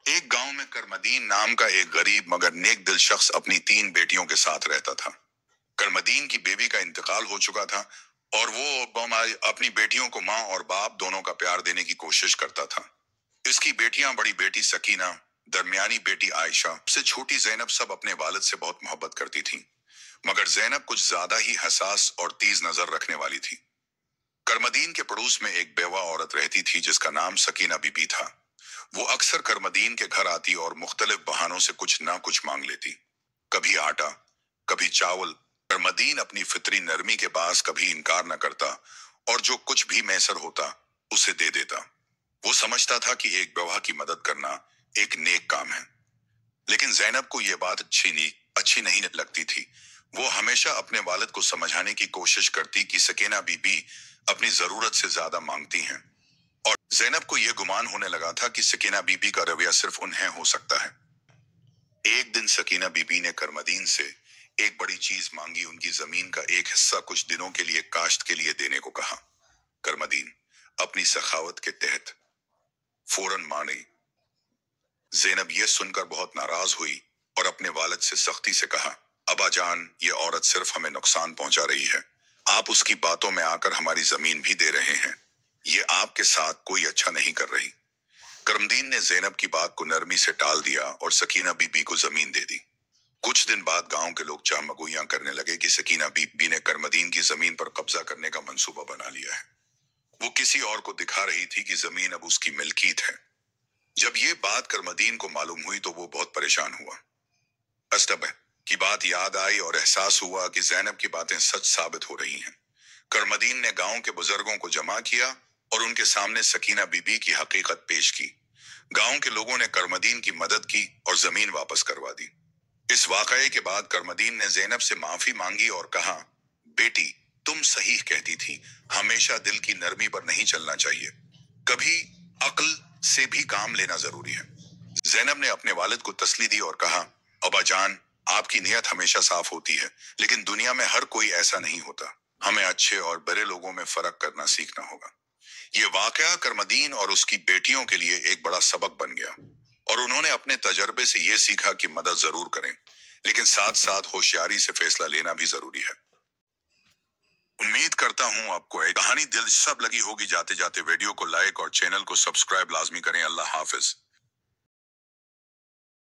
एक गांव में करमदीन नाम का एक गरीब मगर नेक दिल शख्स अपनी 3 बेटियों के साथ रहता था। करमदीन की बेबी का इंतकाल हो चुका था और वो अपनी बेटियों को माँ और बाप दोनों का प्यार देने की कोशिश करता था। इसकी बेटियां, बड़ी बेटी सकीना, दरमियानी बेटी आयशा, सबसे छोटी जैनब, सब अपने वालिद से बहुत मोहब्बत करती थीं। मगर जैनब कुछ ज्यादा ही हसास और तेज नजर रखने वाली थी। करमदीन के पड़ोस में एक बेवा औरत रहती थी जिसका नाम सकीना बीबी था। वो अक्सर करमदीन के घर आती और मुख्तलिफ बहानों से कुछ ना कुछ मांग लेती। कभी आटा, कभी चावल। करमदीन अपनी फितरी नरमी के बास कभी इनकार न करता और जो कुछ भी मैसर होता उसे दे देता। वो समझता था कि एक बेवा की मदद करना एक नेक काम है। लेकिन जैनब को यह बात अच्छी नहीं लगती थी। वो हमेशा अपने वालिद को समझाने की कोशिश करती कि सकीना बीबी अपनी जरूरत से ज्यादा मांगती हैं, और जैनब को यह गुमान होने लगा था कि सकीना बीबी का रवैया सिर्फ उन्हें हो सकता है। एक दिन सकीना बीबी ने करमदीन से एक बड़ी चीज मांगी। उनकी जमीन का एक हिस्सा कुछ दिनों के लिए काश्त के लिए देने को कहा। करमदीन अपनी सखावत के तहत फौरन मानी। जैनब यह सुनकर बहुत नाराज हुई और अपने वालिद से सख्ती से कहा, अबा जान, ये औरत सिर्फ हमें नुकसान पहुंचा रही है। आप उसकी बातों में आकर हमारी जमीन भी दे रहे हैं। ये आपके साथ कोई अच्छा नहीं कर रही। करमदीन ने जैनब की बात को नरमी से टाल दिया और सकीना बीबी को जमीन दे दी। कुछ दिन बाद गांव के लोग चामगुइयां करने लगे कि सकीना बीबी ने करमदीन की जमीन पर कब्जा करने का मंसूबा बना लिया है। वो किसी और को दिखा रही थी कि जमीन अब उसकी मिल्कियत है। जब ये बात करमदीन को मालूम हुई तो वो बहुत परेशान हुआ। अस्तबह की बात याद आई और एहसास हुआ कि जैनब की बातें सच साबित हो रही हैं। करमदीन ने गांव के बुजुर्गों को जमा किया और उनके सामने सकीना बीबी की हकीकत पेश की। गांव के लोगों ने करमदीन की मदद की और जमीन वापस करवा दी। इस वाकये के बाद करमदीन ने जैनब से माफी मांगी और कहा, बेटी, तुम सही कहती थी, हमेशा दिल की नरमी पर नहीं चलना चाहिए, कभी अक्ल से भी काम लेना जरूरी है। जैनब ने अपने वालिद को तसल्ली दी और कहा, अबा जान, आपकी नियत हमेशा साफ होती है, लेकिन दुनिया में हर कोई ऐसा नहीं होता। हमें अच्छे और बुरे लोगों में फर्क करना सीखना होगा। ये वाकया करमदीन और उसकी बेटियों के लिए एक बड़ा सबक बन गया और उन्होंने अपने तजर्बे से यह सीखा कि मदद जरूर करें, लेकिन साथ साथ होशियारी से फैसला लेना भी जरूरी है। उम्मीद करता हूं आपको ये कहानी दिलचस्प लगी होगी। जाते जाते वीडियो को लाइक और चैनल को सब्सक्राइब लाजमी करें। अल्लाह हाफिज।